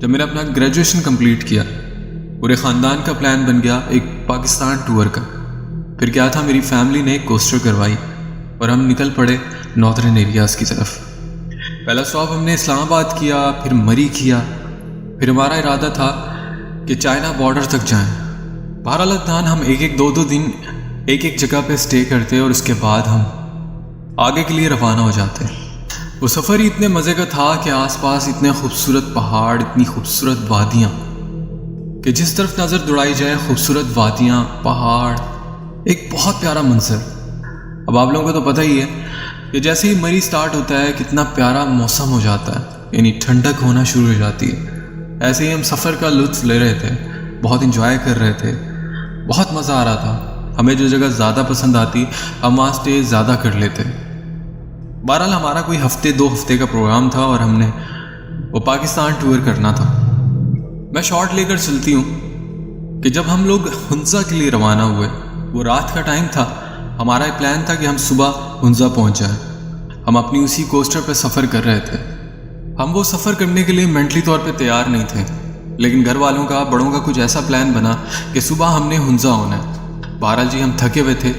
جب میں نے اپنا گریجویشن کمپلیٹ کیا، پورے خاندان کا پلان بن گیا ایک پاکستان ٹور کا۔ پھر کیا تھا، میری فیملی نے ایک کوسٹر کروائی اور ہم نکل پڑے نارتھرن ایریاز کی طرف۔ پہلا اسٹاپ ہم نے اسلام آباد کیا، پھر مری کیا، پھر ہمارا ارادہ تھا کہ چائنا بارڈر تک جائیں۔ بہرحال عدنان، ہم ایک دو دن ایک جگہ پہ اسٹے کرتے اور اس کے بعد ہم آگے کے لیے روانہ ہو جاتے۔ وہ سفر ہی اتنے مزے کا تھا کہ آس پاس اتنے خوبصورت پہاڑ، اتنی خوبصورت وادیاں کہ جس طرف نظر دوڑائی جائے خوبصورت وادیاں، پہاڑ، ایک بہت پیارا منظر۔ اب آپ لوگوں کو تو پتہ ہی ہے کہ جیسے ہی مری سٹارٹ ہوتا ہے کتنا پیارا موسم ہو جاتا ہے، یعنی ٹھنڈک ہونا شروع ہو جاتی ہے۔ ایسے ہی ہم سفر کا لطف لے رہے تھے، بہت انجوائے کر رہے تھے، بہت مزہ آ رہا تھا۔ ہمیں جو جگہ زیادہ پسند آتی ہم وہاں اسٹے زیادہ کر لیتے۔ بہرحال ہمارا کوئی دو ہفتے کا پروگرام تھا اور ہم نے وہ پاکستان ٹور کرنا تھا۔ میں شارٹ لے کر چلتی ہوں کہ جب ہم لوگ ہنزا کے لیے روانہ ہوئے، وہ رات کا ٹائم تھا۔ ہمارا ایک پلان تھا کہ ہم صبح ہنزا پہنچ جائیں۔ ہم اپنی اسی کوسٹر پہ سفر کر رہے تھے۔ ہم وہ سفر کرنے کے لیے مینٹلی طور پہ تیار نہیں تھے، لیکن گھر والوں کا، بڑوں کا کچھ ایسا پلان بنا کہ صبح ہم نے ہنزا ہونا ہے۔ بہرحال جی، ہم تھکے ہوئے تھے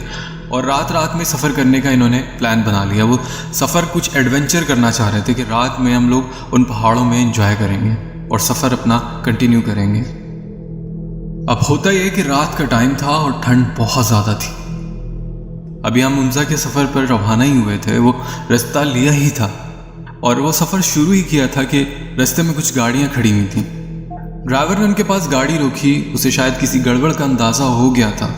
اور رات میں سفر کرنے کا انہوں نے پلان بنا لیا۔ وہ سفر کچھ ایڈونچر کرنا چاہ رہے تھے کہ رات میں ہم لوگ ان پہاڑوں میں انجوائے کریں گے اور سفر اپنا کنٹینیو کریں گے۔ اب ہوتا یہ کہ رات کا ٹائم تھا اور ٹھنڈ بہت زیادہ تھی۔ ابھی ہم ہنزا کے سفر پر روانہ ہی ہوئے تھے، وہ رستہ لیا ہی تھا اور وہ سفر شروع ہی کیا تھا کہ رستے میں کچھ گاڑیاں کھڑی ہوئی تھیں۔ ڈرائیور نے ان کے پاس گاڑی روکی، اسے شاید کسی گڑبڑ کا اندازہ ہو گیا تھا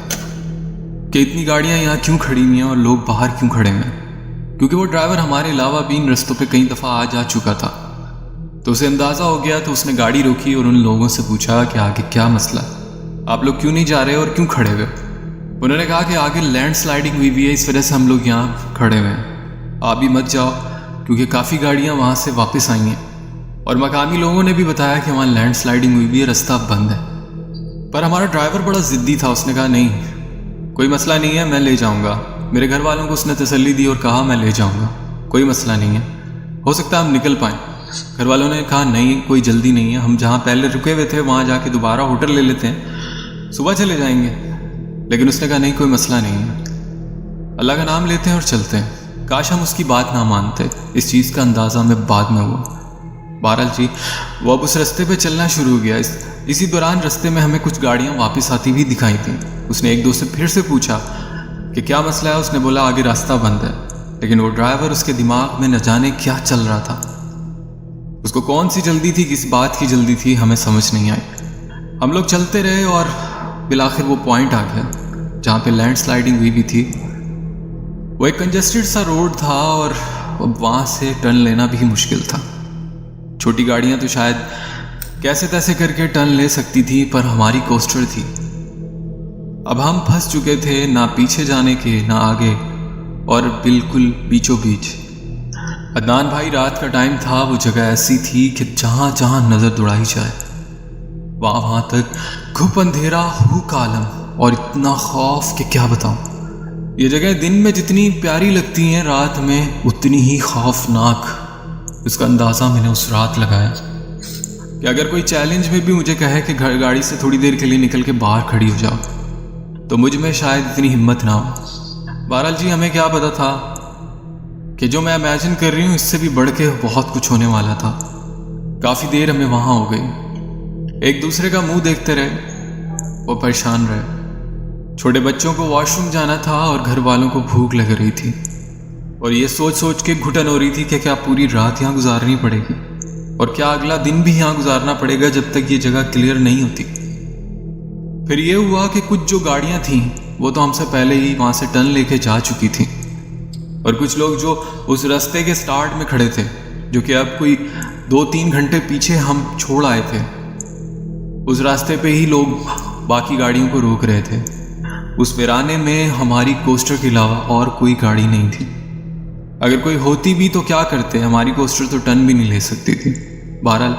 کہ اتنی گاڑیاں یہاں کیوں کھڑی ہوئی ہیں اور لوگ باہر کیوں کھڑے ہیں، کیونکہ وہ ڈرائیور ہمارے علاوہ بھی ان رستوں پہ کئی دفعہ آ جا چکا تھا۔ تو اسے اندازہ ہو گیا، تو اس نے گاڑی روکی اور ان لوگوں سے پوچھا کہ آگے کیا مسئلہ، آپ لوگ کیوں نہیں جا رہے اور کیوں کھڑے ہوئے؟ انہوں نے کہا کہ آگے لینڈ سلائڈنگ ہوئی ہوئی ہے، اس وجہ سے ہم لوگ یہاں کھڑے ہوئے ہیں، آپ بھی مت جاؤ کیونکہ کافی گاڑیاں وہاں سے واپس آئی ہیں۔ اور مقامی لوگوں نے بھی بتایا کہ وہاں لینڈ سلائڈنگ ہوئی ہوئی ہے، رستہ بند ہے۔ پر ہمارا ڈرائیور بڑا ضدی تھا، اس نے کہا نہیں، کوئی مسئلہ نہیں ہے، میں لے جاؤں گا۔ میرے گھر والوں کو اس نے تسلی دی اور کہا میں لے جاؤں گا، کوئی مسئلہ نہیں ہے، ہو سکتا ہے ہم نکل پائیں۔ گھر والوں نے کہا نہیں، کوئی جلدی نہیں ہے، ہم جہاں پہلے رکے ہوئے تھے وہاں جا کے دوبارہ ہوٹل لے لیتے ہیں، صبح چلے جائیں گے۔ لیکن اس نے کہا نہیں، کوئی مسئلہ نہیں ہے، اللہ کا نام لیتے ہیں اور چلتے ہیں۔ کاش ہم اس کی بات نہ مانتے، اس چیز کا اندازہ ہمیں بعد میں ہوا۔ بہرحال جی، وہ اب اس رستے پہ چلنا شروع ہو گیا۔ اسی دوران رستے میں ہمیں کچھ گاڑیاں واپس آتی ہوئی دکھائی تھیں۔ اس نے ایک دو سے پھر سے پوچھا کہ کیا مسئلہ ہے، اس نے بولا آگے راستہ بند ہے۔ لیکن وہ ڈرائیور، اس کے دماغ میں نہ جانے کیا چل رہا تھا، اس کو کون سی جلدی تھی، کس بات کی جلدی تھی، ہمیں سمجھ نہیں آئی۔ ہم لوگ چلتے رہے اور بالآخر وہ پوائنٹ آ گیا جہاں پہ لینڈ سلائڈنگ ہوئی بھی تھی۔ وہ ایک کنجسٹڈ سا روڈ تھا اور وہاں سے ٹرن لینا بھی مشکل تھا۔ چھوٹی گاڑیاں تو شاید کیسے تیسے کر کے ٹرن لے سکتی تھی، پر ہماری کوسٹر تھی۔ اب ہم پھنس چکے تھے، نہ پیچھے جانے کے نہ آگے، اور بالکل بیچوں بیچ۔ عدنان بھائی، رات کا ٹائم تھا، وہ جگہ ایسی تھی کہ جہاں جہاں نظر دوڑائی جائے وہاں تک گھپ اندھیرا ہو کا عالم، اور اتنا خوف کہ کیا بتاؤں۔ یہ جگہ دن میں جتنی پیاری لگتی ہیں، رات میں اتنی ہی خوفناک۔ اس کا اندازہ میں نے اس رات لگایا کہ اگر کوئی چیلنج میں بھی مجھے کہے کہ گاڑی سے تھوڑی دیر کے لیے نکل کے باہر کھڑی ہو جاؤ، تو مجھ میں شاید اتنی ہمت نہ ہو۔ بہرحال جی، ہمیں کیا پتا تھا کہ جو میں امیجن کر رہی ہوں اس سے بھی بڑھ کے بہت کچھ ہونے والا تھا۔ کافی دیر ہمیں وہاں ہو گئی، ایک دوسرے کا منہ دیکھتے رہے، وہ پریشان رہے۔ چھوٹے بچوں کو واش روم جانا تھا اور گھر والوں کو بھوک لگ رہی تھی، اور یہ سوچ کے گھٹن ہو رہی تھی کہ کیا پوری رات یہاں گزارنی پڑے گی، اور کیا اگلا دن بھی یہاں گزارنا پڑے گا جب تک یہ جگہ کلیئر نہیں ہوتی۔ پھر یہ ہوا کہ کچھ جو گاڑیاں تھیں وہ تو ہم سے پہلے ہی وہاں سے ٹرن لے کے جا چکی تھیں، اور کچھ لوگ جو اس راستے کے سٹارٹ میں کھڑے تھے، جو کہ اب کوئی 2-3 گھنٹے پیچھے ہم چھوڑ آئے تھے، اس راستے پہ ہی لوگ باقی گاڑیوں کو روک رہے تھے۔ اس ویرانے میں ہماری کوسٹر کے علاوہ اور کوئی گاڑی نہیں تھی۔ اگر کوئی ہوتی بھی تو کیا کرتے، ہماری کوسٹر تو ٹرن بھی نہیں لے سکتی تھی۔ بہرحال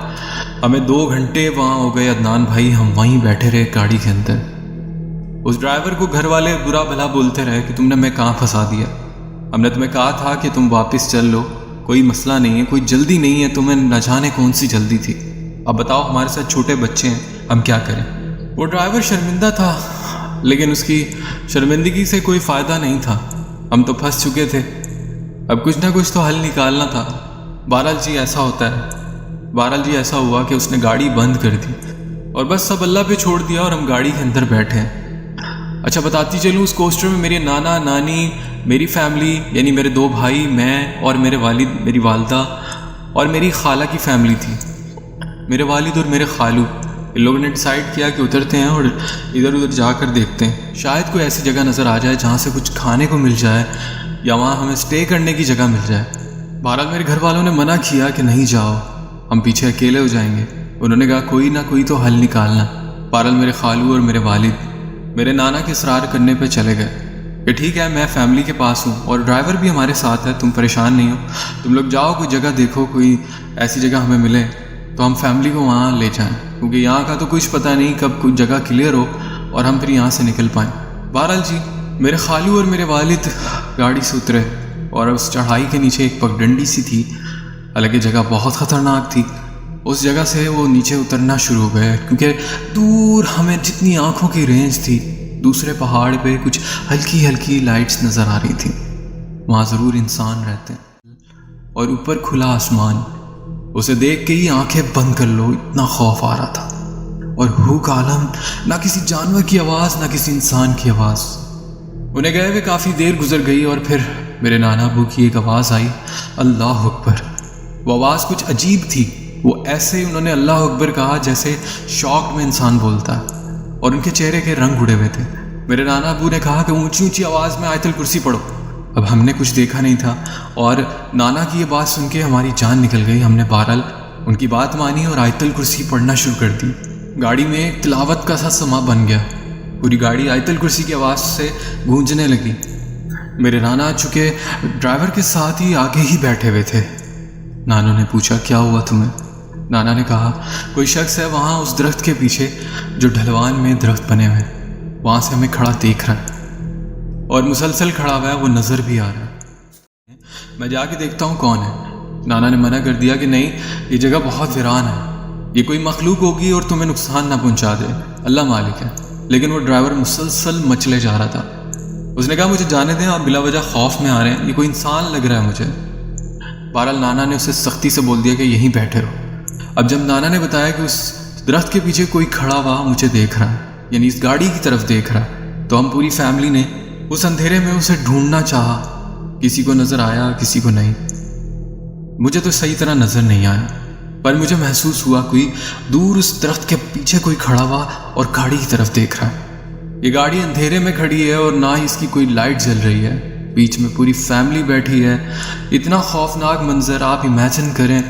ہمیں 2 گھنٹے وہاں ہو گئے۔ عدنان بھائی، ہم وہیں بیٹھے رہے گاڑی کے اندر۔ اس ڈرائیور کو گھر والے برا بھلا بولتے رہے کہ تم نے میں کہاں پھنسا دیا، ہم نے تمہیں کہا تھا کہ تم واپس چل لو، کوئی مسئلہ نہیں ہے، کوئی جلدی نہیں ہے، تمہیں نہ جانے کون سی جلدی تھی۔ اب بتاؤ ہمارے ساتھ چھوٹے بچے ہیں، ہم کیا کریں؟ وہ ڈرائیور شرمندہ تھا، لیکن اس کی شرمندگی سے کوئی فائدہ نہیں تھا، ہم تو پھنس چکے تھے، اب کچھ نہ کچھ تو حل نکالنا تھا۔ بہرحال جی ایسا ہوتا ہے، بہرحال جی ایسا ہوا کہ اس نے گاڑی بند کر دی اور بس سب اللہ پہ چھوڑ دیا اور ہم گاڑی کے اندر بیٹھے ہیں۔ اچھا بتاتی چلوں، اس کوسٹر میں میرے نانا نانی، میری فیملی یعنی میرے 2 بھائی، میں اور میرے والد، میری والدہ اور میری خالہ کی فیملی تھی۔ میرے والد اور میرے خالو، ان لوگوں نے ڈیسائیڈ کیا کہ اترتے ہیں اور ادھر ادھر جا کر دیکھتے ہیں، شاید کوئی ایسی جگہ نظر آ جائے جہاں سے کچھ کھانے کو مل جائے یا وہاں ہمیں اسٹے کرنے کی جگہ مل جائے۔ بہرحال میرے گھر والوں نے منع کیا کہ نہیں جاؤ، ہم پیچھے اکیلے ہو جائیں گے۔ انہوں نے کہا کوئی نہ کوئی تو حل نکالنا۔ بہرحال میرے خالو اور میرے والد میرے نانا کے اصرار کرنے پہ چلے گئے کہ ٹھیک ہے میں فیملی کے پاس ہوں اور ڈرائیور بھی ہمارے ساتھ ہے، تم پریشان نہیں ہو، تم لوگ جاؤ کوئی جگہ دیکھو، کوئی ایسی جگہ ہمیں ملے تو ہم فیملی کو وہاں لے جائیں، کیونکہ یہاں کا تو کچھ پتہ نہیں کب کوئی جگہ کلیئر ہو اور ہم پھر یہاں سے نکل پائیں۔ بہرحال جی میرے خالو اور میرے والد گاڑی سے اترے اور اس چڑھائی کے نیچے ایک پگڈنڈی سی تھی، حالانکہ جگہ بہت خطرناک تھی۔ اس جگہ سے وہ نیچے اترنا شروع ہو گئے، کیونکہ دور ہمیں جتنی آنکھوں کی رینج تھی دوسرے پہاڑ پہ کچھ ہلکی ہلکی لائٹس نظر آ رہی تھیں، وہاں ضرور انسان رہتے ہیں، اور اوپر کھلا آسمان، اسے دیکھ کے ہی آنکھیں بند کر لو، اتنا خوف آ رہا تھا، اور ہوک عالم، نہ کسی جانور کی آواز نہ کسی انسان کی آواز۔ انہیں گئے ہوئے کافی دیر گزر گئی اور پھر میرے نانا ابو کی ایک آواز آئی، اللہ اکبر۔ وہ آواز کچھ عجیب تھی، وہ ایسے انہوں نے اللہ اکبر کہا جیسے شاک میں انسان بولتا ہے، اور ان کے چہرے کے رنگ اڑے ہوئے تھے۔ میرے نانا ابو نے کہا کہ اونچی اونچی آواز میں آیت الکرسی پڑھو۔ اب ہم نے کچھ دیکھا نہیں تھا اور نانا کی یہ بات سن کے ہماری جان نکل گئی۔ ہم نے بہرحال ان کی بات مانی اور آیت الکرسی پڑھنا شروع کر دی۔ گاڑی میں ایک تلاوت کا سا سما بن گیا، پوری گاڑی آیت الکرسی کی آواز سے گونجنے لگی۔ میرے نانا چونکہ ڈرائیور کے ساتھ ہی آگے ہی بیٹھے ہوئے تھے۔ نانا نے پوچھا کیا ہوا تمہیں؟ نانا نے کہا کوئی شخص ہے وہاں اس درخت کے پیچھے جو ڈھلوان میں درخت بنے ہوئے، وہاں سے ہمیں کھڑا دیکھ رہا ہے اور مسلسل کھڑا ہوا ہے، وہ نظر بھی آ رہا ہے، میں جا کے دیکھتا ہوں کون ہے۔ نانا نے منع کر دیا کہ نہیں، یہ جگہ بہت ویران ہے، یہ کوئی مخلوق ہوگی اور تمہیں نقصان نہ پہنچا دے، اللہ مالک ہے۔ لیکن وہ ڈرائیور مسلسل مچلے جا رہا تھا۔ اس نے کہا مجھے جانے دیں، آپ بلا وجہ خوف میں آ رہے ہیں، یہ کوئی انسان لگ رہا ہے مجھے۔ بہرحال نانا نے اسے سختی سے بول دیا کہ یہیں بیٹھے رہو۔ اب جب نانا نے بتایا کہ اس درخت کے پیچھے کوئی کھڑا ہوا مجھے دیکھ رہا ہے، یعنی اس گاڑی کی طرف دیکھ رہا ہے، تو ہم پوری فیملی نے اس اندھیرے میں اسے ڈھونڈنا چاہا، کسی کو نظر آیا کسی کو نہیں۔ مجھے تو صحیح طرح نظر نہیں آیا، پر مجھے محسوس ہوا کوئی دور اس درخت کے پیچھے کوئی کھڑا ہوا اور گاڑی کی طرف دیکھ رہا ہے۔ یہ گاڑی اندھیرے میں کھڑی ہے اور نہ ہی اس کی کوئی لائٹ جل رہی ہے، بیچ میں پوری فیملی بیٹھی ہے۔ اتنا خوفناک منظر، آپ امیجن کریں،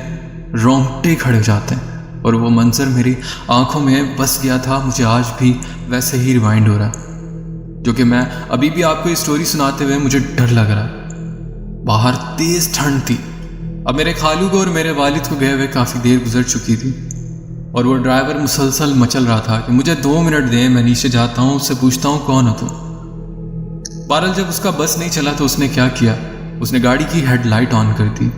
رونگٹے کھڑے ہو جاتے ہیں، اور وہ منظر میری آنکھوں میں بس گیا تھا، مجھے آج بھی ویسے ہی ریوائنڈ ہو رہا ہے، جو کہ میں ابھی بھی آپ کو یہ سٹوری سناتے ہوئے مجھے ڈر لگ رہا ہے۔ باہر تیز ٹھنڈ تھی۔ اب میرے خالو کو اور میرے والد کو گئے ہوئے کافی دیر گزر چکی تھی، اور وہ ڈرائیور مسلسل مچل رہا تھا کہ مجھے 2 منٹ دیں، میں نیچے جاتا ہوں، اس سے پوچھتا ہوں کون ہو تم۔ بہرحال جب اس کا بس نہیں چلا تو اس نے کیا کیا، اس نے گاڑی کی ہیڈ لائٹ آن کر دی۔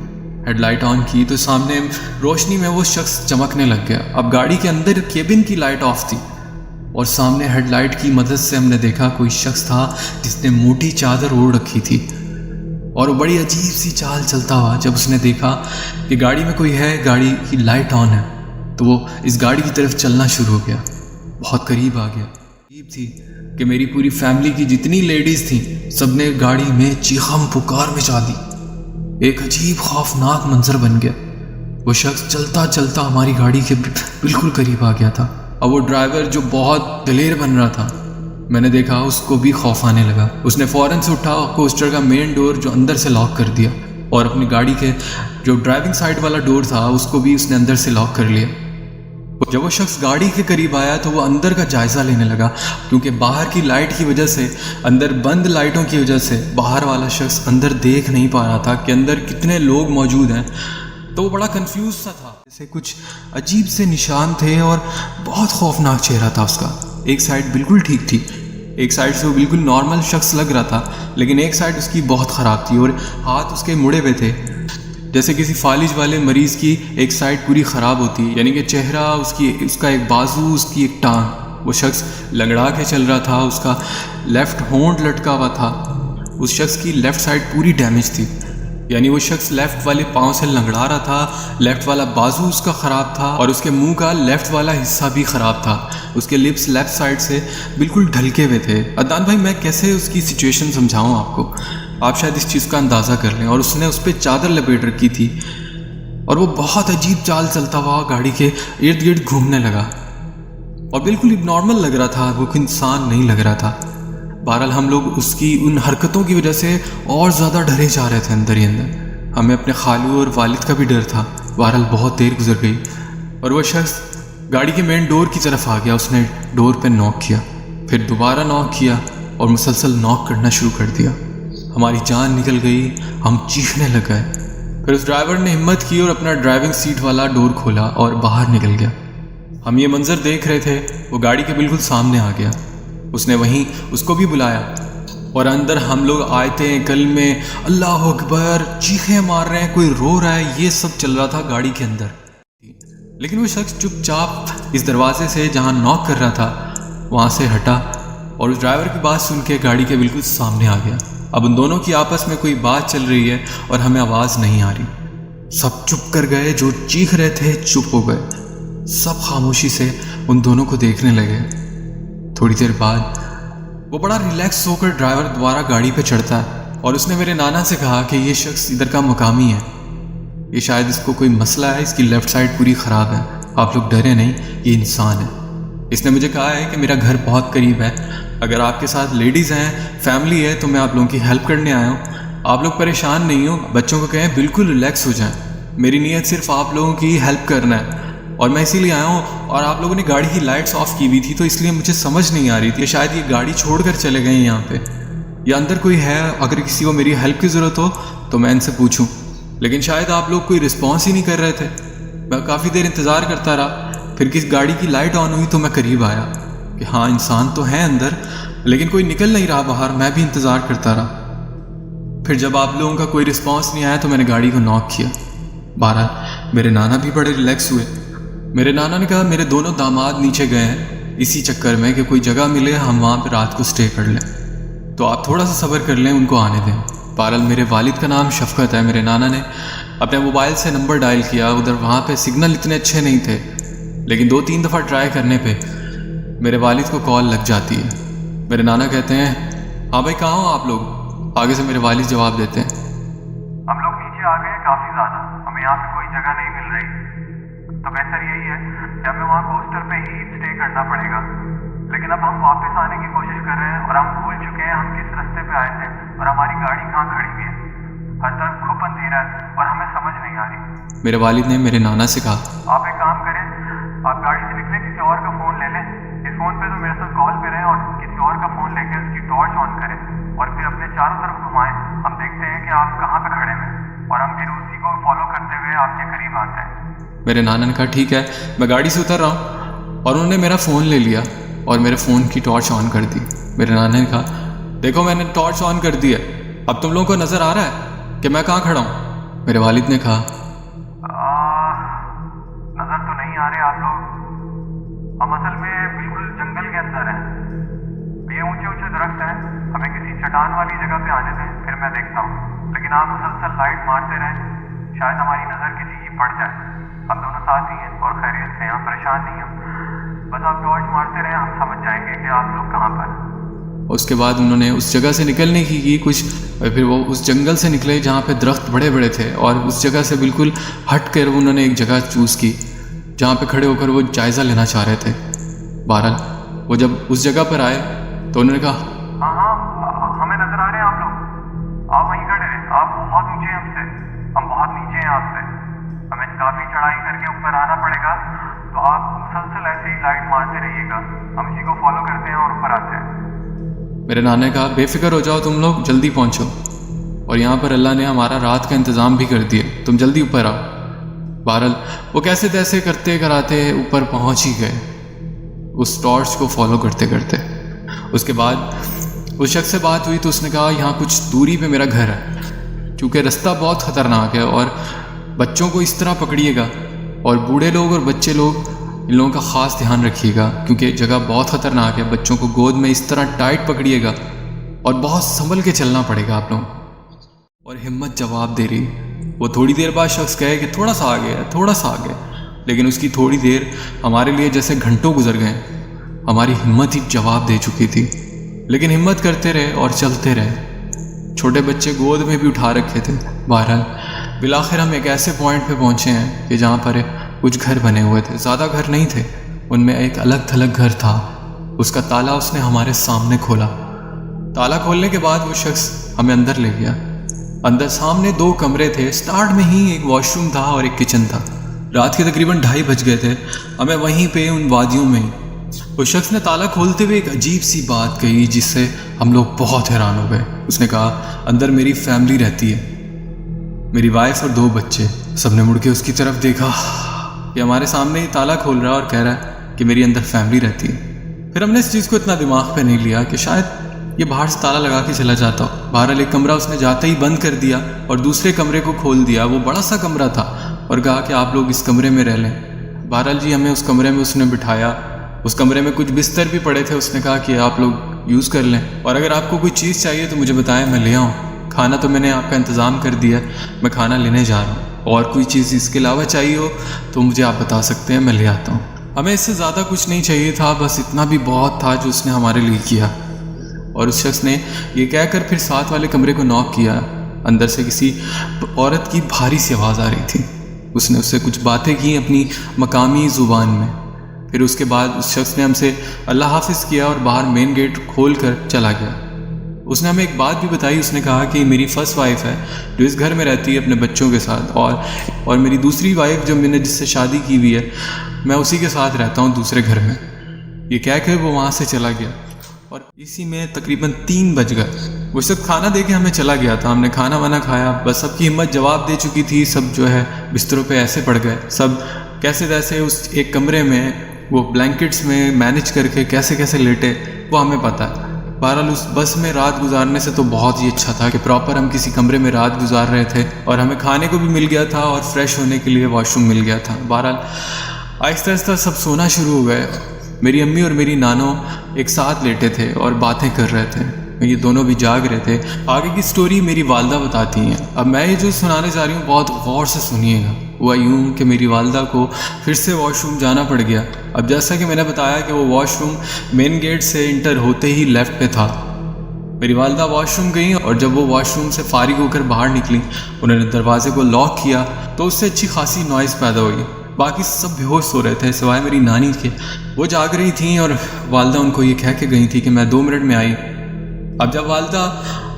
ہیڈ لائٹ آن کی تو سامنے روشنی میں وہ شخص چمکنے لگ گیا۔ اب گاڑی کے اندر کیبن کی لائٹ آف تھی، اور سامنے ہیڈ لائٹ کی مدد سے ہم نے دیکھا کوئی شخص تھا جس نے موٹی چادر اوڑھ رکھی تھی، اور وہ بڑی عجیب سی چال چلتا ہوا۔ جب اس نے دیکھا کہ گاڑی میں کوئی ہے، گاڑی کی لائٹ آن ہے، تو وہ اس گاڑی کی طرف چلنا شروع ہو گیا، بہت قریب آ گیا۔ عجیب تھی کہ میری پوری فیملی کی جتنی لیڈیز تھیں سب نے گاڑی میں چیخم پکار مچا دی۔ ایک عجیب خوفناک منظر بن گیا۔ وہ شخص چلتا چلتا ہماری گاڑی کے بالکل قریب آ گیا تھا۔ اب وہ ڈرائیور جو بہت دلیر بن رہا تھا، میں نے دیکھا اس کو بھی خوف آنے لگا۔ اس نے فوراً سے اٹھا کوسٹر کا مین ڈور جو اندر سے لاک کر دیا، اور اپنی گاڑی کے جو ڈرائیونگ سائڈ والا ڈور تھا اس کو بھی اس نے اندر سے لاک کر لیا۔ جب وہ شخص گاڑی کے قریب آیا تو وہ اندر کا جائزہ لینے لگا، کیونکہ باہر کی لائٹ کی وجہ سے، اندر بند لائٹوں کی وجہ سے باہر والا شخص اندر دیکھ نہیں پا رہا تھا کہ اندر کتنے لوگ موجود ہیں۔ تو وہ بڑا کنفیوز سا تھا، جیسے کچھ عجیب سے نشان تھے اور بہت خوفناک چہرہ تھا اس کا۔ ایک سائڈ بالکل ٹھیک تھی، ایک سائڈ سے وہ بالکل نارمل شخص لگ رہا تھا، لیکن ایک سائڈ اس کی بہت خراب تھی اور ہاتھ اس کے مڑے ہوئے تھے۔ جیسے کسی فالج والے مریض کی ایک سائڈ پوری خراب ہوتی ہے، یعنی کہ چہرہ، اس کا ایک بازو، اس کی ایک ٹانگ۔ وہ شخص لنگڑا کے چل رہا تھا، اس کا لیفٹ ہونٹ لٹکا ہوا تھا، اس شخص کی لیفٹ سائڈ پوری ڈیمیج تھی، یعنی وہ شخص لیفٹ والے پاؤں سے لنگڑا رہا تھا، لیفٹ والا بازو اس کا خراب تھا، اور اس کے منہ کا لیفٹ والا حصہ بھی خراب تھا، اس کے لپس لیفٹ سائڈ سے بالکل ڈھلکے ہوئے تھے۔ عدنان بھائی، میں کیسے اس کی سچویشن سمجھاؤں آپ کو؟ آپ شاید اس چیز کا اندازہ کر لیں۔ اور اس نے اس پہ چادر لپیٹ رکھی تھی، اور وہ بہت عجیب چال چلتا ہوا گاڑی کے ارد گرد گھومنے لگا، اور بالکل نارمل لگ رہا تھا، وہ کوئی انسان نہیں لگ رہا تھا۔ بہرحال ہم لوگ اس کی ان حرکتوں کی وجہ سے اور زیادہ ڈرے جا رہے تھے اندر ہی اندر۔ ہمیں اپنے خالو اور والد کا بھی ڈر تھا۔ بہرحال بہت دیر گزر گئی اور وہ شخص گاڑی کے مین ڈور کی طرف آ گیا۔ اس نے ڈور پہ نوک کیا، پھر دوبارہ نوک کیا، اور مسلسل نوک کرنا شروع کر دیا۔ ہماری جان نکل گئی، ہم چیخنے لگ گئے۔ پھر اس ڈرائیور نے ہمت کی اور اپنا ڈرائیونگ سیٹ والا ڈور کھولا اور باہر نکل گیا۔ ہم یہ منظر دیکھ رہے تھے، وہ گاڑی کے بالکل سامنے آ گیا۔ اس نے وہیں اس کو بھی بلایا، اور اندر ہم لوگ آیتیں، کلمے، اللہ اکبر، چیخیں مار رہے ہیں، کوئی رو رہا ہے، یہ سب چل رہا تھا گاڑی کے اندر۔ لیکن وہ شخص چپ چاپ اس دروازے سے جہاں نوک کر رہا تھا وہاں سے ہٹا، اور اس ڈرائیور کی بات سن کے گاڑی کے بالکل سامنے آ گیا۔ اب ان دونوں کی آپس میں کوئی بات چل رہی ہے اور ہمیں آواز نہیں آ رہی۔ سب چپ کر گئے، جو چیخ رہے تھے چپ ہو گئے، سب خاموشی سے ان دونوں کو دیکھنے لگے۔ تھوڑی دیر بعد وہ بڑا ریلیکس ہو کر ڈرائیور دوبارہ گاڑی پہ چڑھتا ہے، اور اس نے میرے نانا سے کہا کہ یہ شخص ادھر کا مقامی ہے، یہ شاید اس کو کوئی مسئلہ ہے، اس کی لیفٹ سائڈ پوری خراب ہے، آپ لوگ ڈرے نہیں، یہ انسان ہے۔ اس نے مجھے کہا ہے کہ میرا گھر بہت قریب ہے، اگر آپ کے ساتھ لیڈیز ہیں، فیملی ہے، تو میں آپ لوگوں کی ہیلپ کرنے آیا ہوں، آپ لوگ پریشان نہیں ہو، بچوں کو کہیں بالکل ریلیکس ہو جائیں، میری نیت صرف آپ لوگوں کی ہیلپ کرنا ہے، اور میں اسی لیے آیا ہوں۔ اور آپ لوگوں نے گاڑی کی لائٹس آف کی ہوئی تھی، تو اس لیے مجھے سمجھ نہیں آ رہی تھی کہ شاید یہ گاڑی چھوڑ کر چلے گئے ہیں یہاں پہ، یا اندر کوئی ہے، اگر کسی کو میری ہیلپ کی ضرورت ہو تو میں ان سے پوچھوں، لیکن شاید آپ لوگ کوئی رسپانس ہی نہیں کر رہے تھے۔ میں کافی دیر انتظار کرتا رہا، پھر کس گاڑی کی لائٹ آن ہوئی تو میں قریب آیا کہ ہاں انسان تو ہے اندر، لیکن کوئی نکل نہیں رہا باہر، میں بھی انتظار کرتا رہا۔ پھر جب آپ لوگوں کا کوئی رسپانس نہیں آیا تو میں نے گاڑی کو ناک کیا۔ بہرحال میرے نانا بھی بڑے ریلیکس ہوئے۔ میرے نانا نے کہا میرے دونوں داماد نیچے گئے ہیں اسی چکر میں کہ کوئی جگہ ملے ہم وہاں پہ رات کو سٹے کر لیں، تو آپ تھوڑا سا صبر کر لیں، ان کو آنے دیں۔ بہرحال میرے والد کا نام شفقت ہے، میرے نانا نے اپنے موبائل سے نمبر ڈائل کیا، ادھر وہاں پہ سگنل اتنے اچھے نہیں تھے، لیکن 2-3 دفعہ ٹرائی کرنے پہ میرے والد کو کال لگ جاتی ہے۔ میرے نانا کہتے ہیں ہاں بھائی کہاں ہو آپ لوگ؟ آگے سے میرے والد جواب دیتے ہیں ہم لوگ نیچے آ گئے کافی زیادہ، ہمیں یہاں پہ کوئی جگہ نہیں مل رہی، تو بہتر یہی ہے کہ ہمیں وہاں کوسٹر پہ ہی اسٹے کرنا پڑے گا، لیکن اب ہم واپس آنے کی کوشش کر رہے ہیں اور ہم بھول چکے ہیں ہم کس راستے پہ آئے تھے اور ہماری گاڑی کہاں کھڑی ہوئی ہے، ہر طرف کھپ اندھیرا ہے اور ہمیں سمجھ نہیں آ رہی۔ میرے والد نے میرے نانا سے کہا آپ ایک کام کریں، آپ گاڑی سے نکلیں، کسی اور کا فون لے لیں، اس فون پہ تو میرے ساتھ کال پہ رہیں، اور کسی اور کا فون لے کے اس کی ٹارچ آن کریں اور پھر اپنے چاروں طرف گھمائیں، ہم دیکھتے ہیں کہ آپ کہاں پہ کھڑے ہیں اور ہم پھر اسی کو فالو کرتے ہوئے آپ کے قریب آتے ہیں۔ میرے نانا نے کہا ٹھیک ہے، میں گاڑی سے اتر رہا ہوں، اور انہوں نے میرا فون لے لیا اور میرے فون کی ٹارچ آن کر دی۔ میرے نانا نے کہا دیکھو میں نے ٹارچ آن کر دی ہے، اب تم لوگوں کو نظر آ رہا ہے کہ میں کہاں کھڑا ہوں؟ میرے والد نے کہا نظر تو نہیں آ رہے آپ لوگ، ہم اصل میں بالکل جنگل کے اندر ہیں، یہ اونچے اونچے درخت ہیں، ہمیں کسی چٹان والی جگہ پہ آنے دیں پھر میں دیکھتا ہوں، لیکن آپ مسلسل لائٹ مارتے رہیں، شاید ہماری نظر کسی کی پڑ جائے، ہم دونوں ساتھ ہی ہیں اور خیریت سے ہیں، ہم پریشان نہیں ہیں، بس آپ ٹارچ مارتے رہیں، ہم سمجھ جائیں گے کہ آپ لوگ کہاں پر ہیں۔ اس کے بعد انہوں نے اس جگہ سے نکلنے کی کچھ، پھر وہ اس جنگل سے نکلے جہاں پہ درخت بڑے بڑے تھے، اور اس جگہ سے بالکل ہٹ کر انہوں نے ایک جگہ چوز کی جہاں پہ کھڑے ہو کر وہ جائزہ لینا چاہ رہے تھے۔ بہرحال وہ جب اس جگہ پر آئے تو انہوں نے کہا ہاں ہمیں نظر آ رہے ہیں آپ لوگ، آپ وہیں کھڑے ہیں، آپ بہت اونچے ہیں ہم سے، ہم بہت نیچے ہیں آپ سے، ہمیں کافی چڑھائی کر کے اوپر آنا پڑے گا، تو آپ مسلسل ایسے ہی لائٹ مارتے رہیے گا، ہم اسی کو فالو کرتے ہیں اور اوپر آتے ہیں۔ میرے نانا نے کہا بے فکر ہو جاؤ تم لوگ، جلدی پہنچو، اور یہاں پر اللہ نے ہمارا رات کا انتظام بھی کر دیا، تم جلدی اوپر آؤ۔ بہرحال وہ کیسے تیسے کرتے کراتے اوپر پہنچ ہی گئے اس ٹارچ کو فالو کرتے کرتے۔ اس کے بعد اس شخص سے بات ہوئی تو اس نے کہا یہاں کچھ دوری پہ میرا گھر ہے، چونکہ رستہ بہت خطرناک ہے اور بچوں کو اس طرح پکڑیے گا اور بوڑھے لوگ اور بچے لوگ ان لوگوں کا خاص دھیان رکھیے گا کیونکہ جگہ بہت خطرناک ہے. بچوں کو گود میں اس طرح ٹائٹ پکڑیے گا اور بہت سنبھل کے چلنا پڑے گا آپ لوگوں. اور ہمت جواب دے رہی. وہ تھوڑی دیر بعد شخص کہے کہ تھوڑا سا آگے ہے, تھوڑا سا آگے, لیکن اس کی تھوڑی دیر ہمارے لیے جیسے گھنٹوں گزر گئے. ہماری ہمت ہی جواب دے چکی تھی, لیکن ہمت کرتے رہے اور چلتے رہے. چھوٹے بچے گود میں بھی اٹھا رکھے تھے. بہرحال بالآخر ہم ایک ایسے پوائنٹ پہ پہنچے ہیں کہ جہاں پر کچھ گھر بنے ہوئے تھے. زیادہ گھر نہیں تھے, ان میں ایک الگ تھلگ گھر تھا. اس کا تالا اس نے ہمارے سامنے کھولا. تالا کھولنے کے بعد وہ شخص ہمیں اندر لے گیا. اندر سامنے 2 کمرے تھے. سٹارٹ میں ہی ایک واش روم تھا اور ایک کچن تھا. رات کے تقریباً 2:30 بج گئے تھے. ہمیں وہیں پہ ان وادیوں میں اس شخص نے تالا کھولتے ہوئے ایک عجیب سی بات کہی جس سے ہم لوگ بہت حیران ہو گئے. اس نے کہا, اندر میری فیملی رہتی ہے, میری وائف اور 2 بچے. سب نے مڑ کے اس کی طرف دیکھا کہ ہمارے سامنے ہی تالا کھول رہا ہے اور کہہ رہا ہے کہ میری اندر فیملی رہتی ہے. پھر ہم نے اس چیز کو اتنا دماغ پہ نہیں لیا کہ شاید یہ باہر سے تالا لگا کے چلا جاتا ہو. بہرحال ایک کمرہ اس نے جاتے ہی بند کر دیا اور دوسرے کمرے کو کھول دیا. وہ بڑا سا کمرہ تھا اور کہا کہ آپ لوگ اس کمرے میں رہ لیں. بہرحال جی ہمیں اس کمرے میں اس نے بٹھایا. اس کمرے میں کچھ بستر بھی پڑے تھے. اس نے کہا کہ آپ لوگ یوز کر لیں اور اگر آپ کو کوئی چیز چاہیے تو مجھے بتائیں, میں لے آؤں. کھانا تو میں نے آپ کا انتظام کر دیا ہے, میں کھانا لینے جا رہا ہوں. اور کوئی چیز اس کے علاوہ چاہیے ہو تو مجھے آپ بتا سکتے ہیں, میں لے آتا ہوں. ہمیں اس سے زیادہ کچھ نہیں چاہیے تھا, بس اتنا بھی بہت تھا جو اس نے ہمارے لیے کیا. اور اس شخص نے یہ کہہ کر پھر ساتھ والے کمرے کو ناک کیا. اندر سے کسی عورت کی بھاری سی آواز آ رہی تھی. اس نے اس سے کچھ باتیں کی اپنی مقامی زبان میں. پھر اس کے بعد اس شخص نے ہم سے اللہ حافظ کیا اور باہر مین گیٹ کھول کر چلا گیا. اس نے ہمیں ایک بات بھی بتائی. اس نے کہا کہ میری فرسٹ وائف ہے جو اس گھر میں رہتی ہے اپنے بچوں کے ساتھ, اور میری دوسری وائف جو میں نے جس سے شادی کی ہوئی ہے میں اسی کے ساتھ رہتا ہوں دوسرے گھر میں. یہ کہہ کر وہ وہاں سے چلا گیا اور اسی میں تقریباً 3 بج گئے. وہ سب کھانا دے کے ہمیں چلا گیا تھا. ہم نے کھانا وانا کھایا, بس سب کی ہمت جواب دے چکی تھی. سب جو ہے بستروں پہ ایسے پڑ گئے. سب کیسے تیسے اس ایک کمرے میں وہ بلینکٹس میں مینج کر کے کیسے کیسے لیٹے وہ ہمیں پتہ ہے. بہرحال اس بس میں رات گزارنے سے تو بہت ہی اچھا تھا کہ پراپر ہم کسی کمرے میں رات گزار رہے تھے اور ہمیں کھانے کو بھی مل گیا تھا اور فریش ہونے کے لیے واش روم مل گیا تھا. بہرحال آہستہ آہستہ سب سونا شروع ہو گئے. میری امی اور میری نانو ایک ساتھ لیٹے تھے اور باتیں کر رہے تھے. یہ دونوں بھی جاگ رہے تھے. آگے کی سٹوری میری والدہ بتاتی ہیں. اب میں یہ جو سنانے جا رہی ہوں بہت غور سے سنیے گا. ہوا یوں کہ میری والدہ کو پھر سے واش روم جانا پڑ گیا. اب جیسا کہ میں نے بتایا کہ وہ واش روم مین گیٹ سے انٹر ہوتے ہی لیفٹ پہ تھا. میری والدہ واش روم گئیں اور جب وہ واش روم سے فارغ ہو کر باہر نکلیں انہوں نے دروازے کو لاک کیا تو اس سے اچھی خاصی نوائز پیدا ہوئی. باقی سب بے ہوش سو رہے تھے سوائے میری نانی کے. وہ جاگ رہی تھیں اور والدہ ان کو یہ کہہ کے گئی تھی کہ میں 2 منٹ میں آئی. اب جب والدہ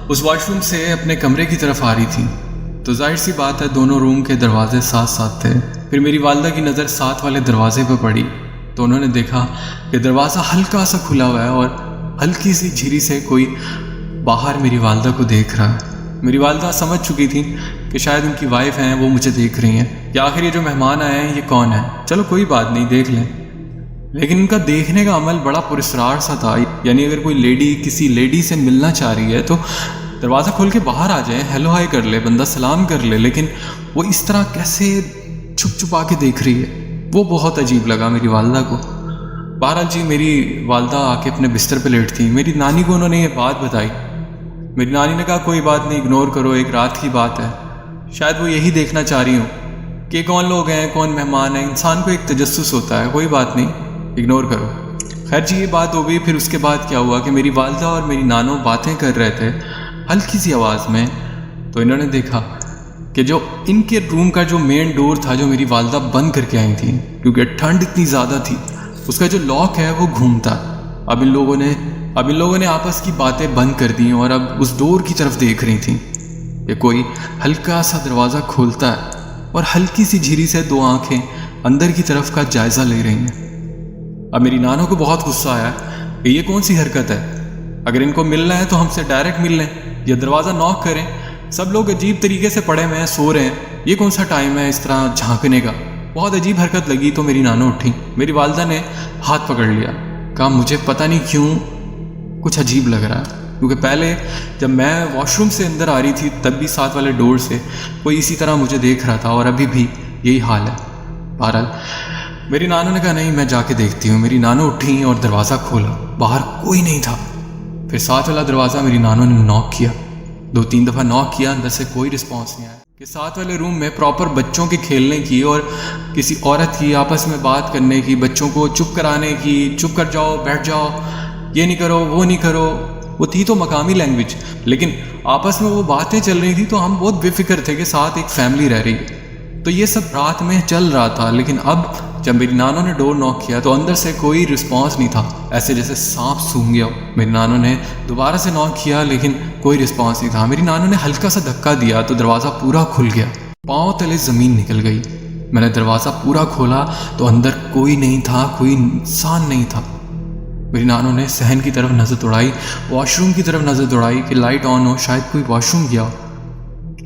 اس واش روم سے اپنے کمرے کی طرف آ رہی تھی تو ظاہر سی بات ہے دونوں روم کے دروازے ساتھ ساتھ تھے. پھر میری والدہ کی نظر ساتھ والے دروازے پہ پڑی تو انہوں نے دیکھا کہ دروازہ ہلکا سا کھلا ہوا ہے اور ہلکی سی جھری سے کوئی باہر میری والدہ کو دیکھ رہا ہے. میری والدہ سمجھ چکی تھی کہ شاید ان کی وائف ہیں وہ مجھے دیکھ رہی ہیں کہ آخر یہ جو مہمان آئے ہیں یہ کون ہے, چلو کوئی بات نہیں دیکھ لیں. لیکن ان کا دیکھنے کا عمل بڑا پراسرار سا تھا. یعنی اگر کوئی لیڈی کسی لیڈی سے ملنا چاہ رہی ہے تو دروازہ کھول کے باہر آ جائے, ہیلو ہائی کر لے, بندہ سلام کر لے, لیکن وہ اس طرح کیسے چھپ چھپا کے دیکھ رہی ہے وہ بہت عجیب لگا میری والدہ کو. بہرحال جی میری والدہ آ کے اپنے بستر پہ لیٹ تھیں. میری نانی کو انہوں نے یہ بات بتائی. میری نانی نے کہا کوئی بات نہیں, اگنور کرو, ایک رات کی بات ہے, شاید وہ یہی دیکھنا چاہ رہی ہوں کہ کون لوگ ہیں کون مہمان ہیں. انسان کو ایک تجسس ہوتا ہے, کوئی بات نہیں, اگنور کرو. خیر جی یہ بات ہو گئی. پھر اس کے بعد کیا ہوا کہ میری والدہ اور میری نانو باتیں کر رہے تھے ہلکی سی آواز میں. تو انہوں نے دیکھا کہ جو ان کے روم کا جو مین ڈور تھا جو میری والدہ بند کر کے آئی تھیں کیونکہ ٹھنڈ اتنی زیادہ تھی, اس کا جو لاک ہے وہ گھومتا. اب ان لوگوں نے آپس کی باتیں بند کر دیں اور اب اس ڈور کی طرف دیکھ رہی تھیں کہ کوئی ہلکا سا دروازہ کھولتا ہے اور ہلکی سی جھری سے 2 آنکھیں اندر کی طرف کا جائزہ لے رہی ہیں. اب میری نانو کو بہت غصہ آیا کہ یہ کون سی حرکت ہے, اگر ان کو ملنا ہے تو ہم سے ڈائریکٹ مل لیں یا دروازہ ناک کریں. سب لوگ عجیب طریقے سے پڑے ہوئے ہیں, سو رہے ہیں, یہ کون سا ٹائم ہے اس طرح جھانکنے کا. بہت عجیب حرکت لگی تو میری نانو اٹھی. میری والدہ نے ہاتھ پکڑ لیا, کہا مجھے پتہ نہیں کیوں کچھ عجیب لگ رہا ہے. کیونکہ پہلے جب میں واش روم سے اندر آ رہی تھی تب بھی ساتھ والے ڈور سے کوئی اسی طرح مجھے دیکھ رہا تھا، اور ابھی بھی یہی حال ہے۔ بہرحال میری نانو نے کہا نہیں میں جا کے دیکھتی ہوں۔ میری نانو اٹھی اور دروازہ کھولا، باہر کوئی نہیں تھا۔ پھر ساتھ والا دروازہ میری نانو نے نوک کیا، 2-3 دفعہ نوک کیا، اندر سے کوئی رسپانس نہیں آیا۔ کہ ساتھ والے روم میں پراپر بچوں کے کھیلنے کی اور کسی عورت کی آپس میں بات کرنے کی، بچوں کو چپ کرانے کی، چپ کر جاؤ، بیٹھ جاؤ، یہ نہیں کرو، وہ نہیں کرو، وہ تھی تو مقامی لینگویج، لیکن آپس میں وہ باتیں چل رہی تھی تو ہم بہت بے فکر تھے کہ ساتھ ایک فیملی رہ رہی ہے۔ تو یہ سب رات میں چل رہا تھا، لیکن اب جب میری نانو نے ڈور نوک کیا تو اندر سے کوئی رسپانس نہیں تھا، ایسے جیسے سانپ سونگ گیا ہو۔ میری نانو نے دوبارہ سے نوک کیا لیکن کوئی رسپانس نہیں تھا۔ میری نانو نے ہلکا سا دھکا دیا تو دروازہ پورا کھل گیا، پاؤں تلے زمین نکل گئی۔ میں نے دروازہ پورا کھولا تو اندر کوئی نہیں تھا، کوئی انسان نہیں تھا۔ میری نانو نے صحن کی طرف نظر دوڑائی، واش روم کی طرف نظر دوڑائی کہ لائٹ آن ہو، شاید کوئی واش روم گیا ہو۔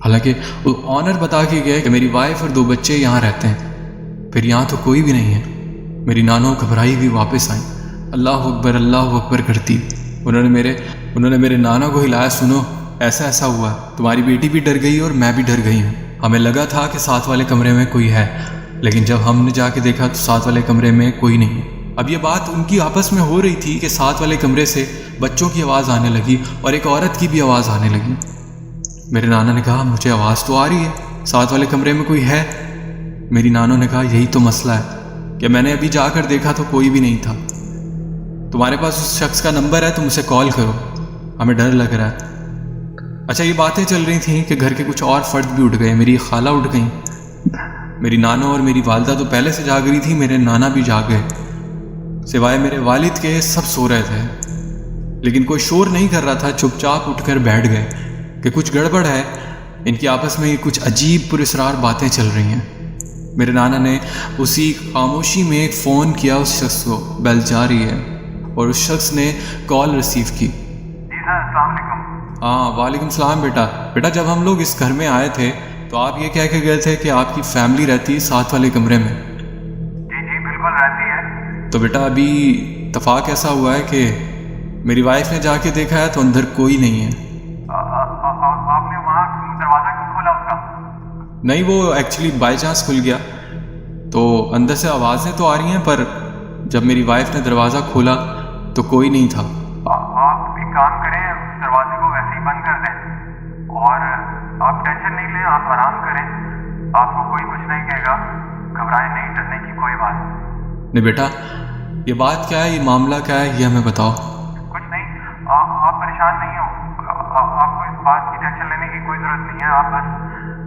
حالانکہ وہ آنر بتا کے گئے کہ میری وائف اور 2 بچے یہاں رہتے ہیں، پھر یہاں تو کوئی بھی نہیں ہے۔ میری نانو گھبرائی ہوئی واپس آئیں، اللہ اکبر کرتی۔ انہوں نے میرے نانو کو ہلایا، سنو ایسا ایسا ہوا، تمہاری بیٹی بھی ڈر گئی اور میں بھی ڈر گئی ہوں۔ ہمیں لگا تھا کہ ساتھ والے کمرے میں کوئی ہے، لیکن جب ہم نے جا کے دیکھا تو ساتھ والے کمرے میں کوئی نہیں۔ اب یہ بات ان کی آپس میں ہو رہی تھی کہ ساتھ والے کمرے سے بچوں کی آواز آنے لگی اور ایک عورت کی بھی آواز آنے لگی۔ میرے نانا نے کہا مجھے آواز تو آ رہی ہے، ساتھ والے کمرے میں کوئی ہے۔ میری نانو نے کہا یہی تو مسئلہ ہے کہ میں نے ابھی جا کر دیکھا تو کوئی بھی نہیں تھا۔ تمہارے پاس اس شخص کا نمبر ہے، تم اسے کال کرو، ہمیں ڈر لگ رہا ہے۔ اچھا یہ باتیں چل رہی تھیں کہ گھر کے کچھ اور فرد بھی اٹھ گئے، میری خالہ اٹھ گئیں، میری نانو اور میری والدہ تو پہلے سے جاگ رہی تھی، میرے نانا بھی جاگ گئے، سوائے میرے والد کے سب سو رہے تھے، لیکن کوئی شور نہیں کر رہا تھا، چپ چاپ اٹھ کر بیٹھ گئے کہ کچھ گڑبڑ ہے، ان کی آپس میں کچھ عجیب پراسرار باتیں چل رہی ہیں۔ میرے نانا نے اسی خاموشی میں ایک فون کیا اس شخص کو، بیل جا رہی ہے، اور اس شخص نے کال ریسیو کی۔ جی سر السلام علیکم۔ ہاں وعلیکم السلام بیٹا جب ہم لوگ اس گھر میں آئے تھے تو آپ یہ کہہ کے گئے تھے کہ آپ کی فیملی رہتی ہے ساتھ والے کمرے میں۔ جی بالکل رہتی ہے۔ تو بیٹا ابھی اتفاق ایسا ہوا ہے کہ میری وائف نے جا کے دیکھا ہے تو اندر کوئی نہیں ہے۔ آپ نے وہاں دروازہ کیوں کھولا اس کا؟ نہیں وہ ایکچولی بائی چانس کھل گیا، تو اندر سے آوازیں تو آ رہی ہیں، پر جب میری وائف نے دروازہ کھولا تو کوئی نہیں تھا۔ آپ ایک کام کریں، اس دروازے کو ویسے ہی بند کر دیں اور آپ ٹینشن نہیں لیں، آپ آرام کریں، آپ کو کوئی کچھ نہیں کہے گا، گھبرائیں نہیں، ڈرنے کی کوئی بات نہیں بیٹا یہ بات کیا ہے، یہ معاملہ کیا ہے، یہ ہمیں بتاؤ۔ کچھ نہیں، آپ پریشان نہیں ہو، آپ کو اس بات کی ٹینشن لینے کی کوئی ضرورت نہیں ہے، آپ بس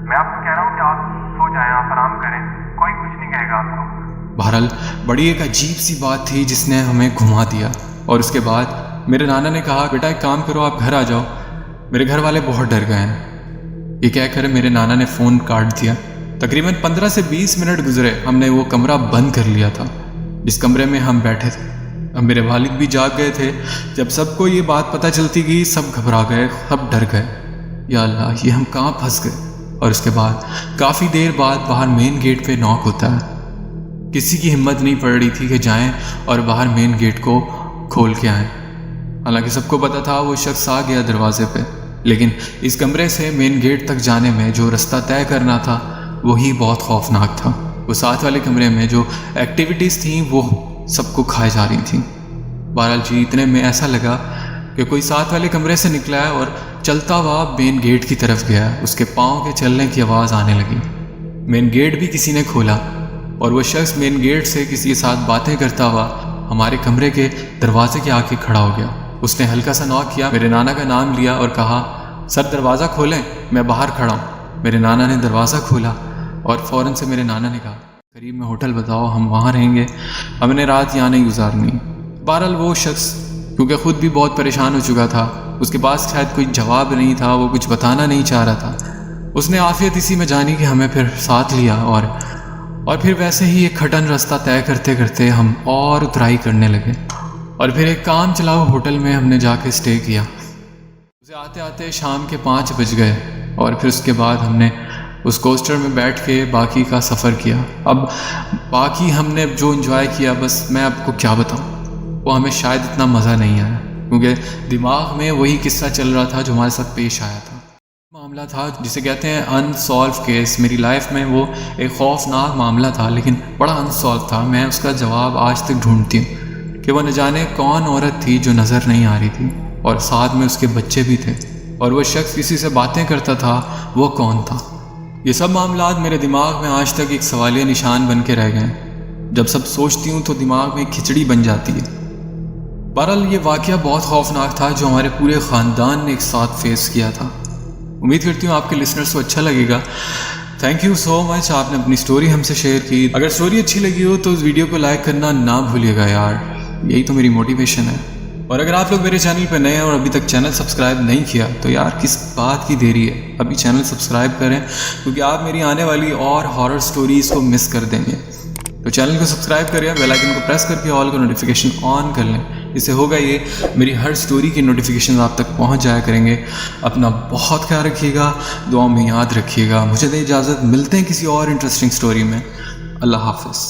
میں آپ کو کہہ رہا ہوں کہ آپ سو جائیں، آپ آرام کریں، کوئی کچھ نہیں کہے گا آپ کو۔ بہرحال بڑی ایک عجیب سی بات تھی جس نے ہمیں گھما دیا، اور اس کے بعد میرے نانا نے کہا بیٹا ایک کام کرو آپ گھر آ جاؤ، میرے گھر والے بہت ڈر گئے ہیں۔ یہ کہہ کر میرے نانا نے فون کاٹ دیا۔ تقریباً 15 سے 20 منٹ گزرے، ہم نے وہ کمرہ بند کر لیا تھا جس کمرے میں ہم بیٹھے تھے۔ اب میرے والد بھی جاگ گئے تھے، جب سب کو یہ بات پتہ چلتی گئی سب گھبرا گئے، سب ڈر گئے، یا اللہ یہ ہم کہاں پھنس گئے۔ اور اس کے بعد کافی دیر بعد باہر مین گیٹ پہ نوک ہوتا ہے، کسی کی ہمت نہیں پڑ رہی تھی کہ جائیں اور باہر مین گیٹ کو کھول کے آئیں، حالانکہ سب کو پتہ تھا وہ شخص آ گیا دروازے پہ، لیکن اس کمرے سے مین گیٹ تک جانے میں جو رستہ طے کرنا تھا وہی بہت خوفناک تھا۔ وہ ساتھ والے کمرے میں جو ایکٹیویٹیز تھیں وہ سب کو کھائے جا رہی تھیں۔ بہرحال جی اتنے میں ایسا لگا کہ کوئی ساتھ والے کمرے سے نکلا ہے اور چلتا ہوا مین گیٹ کی طرف گیا، اس کے پاؤں کے چلنے کی آواز آنے لگی۔ مین گیٹ بھی کسی نے کھولا اور وہ شخص مین گیٹ سے کسی کے ساتھ باتیں کرتا ہوا ہمارے کمرے کے دروازے کے آگے کھڑا ہو گیا۔ اس نے ہلکا سا نوک کیا، میرے نانا کا نام لیا اور کہا سر دروازہ کھولیں، میں باہر کھڑا ہوں۔ میرے نانا نے دروازہ کھولا اور فوراً سے میرے نانا نے کہا قریب میں ہوٹل بتاؤ، ہم وہاں رہیں گے، ہم نے رات یہاں نہیں گزارنی۔ بہرحال وہ شخص کیونکہ خود بھی بہت پریشان ہو چکا تھا، اس کے پاس شاید کوئی جواب نہیں تھا، وہ کچھ بتانا نہیں چاہ رہا تھا، اس نے عافیت اسی میں جانی کہ ہمیں پھر ساتھ لیا، اور پھر ویسے ہی ایک کھٹن راستہ طے کرتے کرتے ہم اور اترائی کرنے لگے، اور پھر ایک کام چلاؤ ہوٹل میں ہم نے جا کے اسٹے کیا۔ اسے آتے آتے شام کے 5 بج گئے، اور پھر اس کے بعد ہم نے اس کوسٹر میں بیٹھ کے باقی کا سفر کیا۔ اب باقی ہم نے جو انجوائے کیا بس میں آپ کو کیا بتاؤں، وہ ہمیں شاید اتنا مزہ نہیں آیا، کیونکہ دماغ میں وہی قصہ چل رہا تھا جو ہمارے ساتھ پیش آیا تھا. معاملہ تھا جسے کہتے ہیں انسالو کیس. میری لائف میں وہ ایک خوفناک معاملہ تھا لیکن بڑا انسالو تھا. میں اس کا جواب آج تک ڈھونڈتی ہوں کہ وہ نہ جانے کون عورت تھی جو نظر نہیں آ رہی تھی اور ساتھ میں اس کے بچے بھی تھے, اور وہ شخص کسی سے باتیں کرتا تھا, وہ کون تھا. یہ سب معاملات میرے دماغ میں آج تک ایک سوالیہ نشان بن کے رہ گئے ہیں. جب سب سوچتی ہوں تو دماغ میں کھچڑی بن جاتی ہے. بہرحال یہ واقعہ بہت خوفناک تھا جو ہمارے پورے خاندان نے ایک ساتھ فیس کیا تھا. امید کرتی ہوں آپ کے لسنرز کو اچھا لگے گا. تھینک یو سو مچ, آپ نے اپنی سٹوری ہم سے شیئر کی. اگر سٹوری اچھی لگی ہو تو اس ویڈیو کو لائک کرنا نہ بھولیے گا یار, یہی تو میری موٹیویشن ہے. اور اگر آپ لوگ میرے چینل پہ نئے ہیں اور ابھی تک چینل سبسکرائب نہیں کیا تو یار کس بات کی دیری ہے, ابھی چینل سبسکرائب کریں کیونکہ آپ میری آنے والی اور ہارر سٹوریز کو مس کر دیں گے. تو چینل کو سبسکرائب کریں, بیل آئیکن کو پریس کر کے آل کا نوٹیفیکیشن آن کر لیں. اس سے ہوگا یہ میری ہر سٹوری کی نوٹیفیکیشن آپ تک پہنچ جایا کریں گے. اپنا بہت خیال رکھیے گا, دعاؤں میں یاد رکھیے گا. مجھے دیں اجازت, ملتے ہیں کسی اور انٹرسٹنگ سٹوری میں. اللہ حافظ.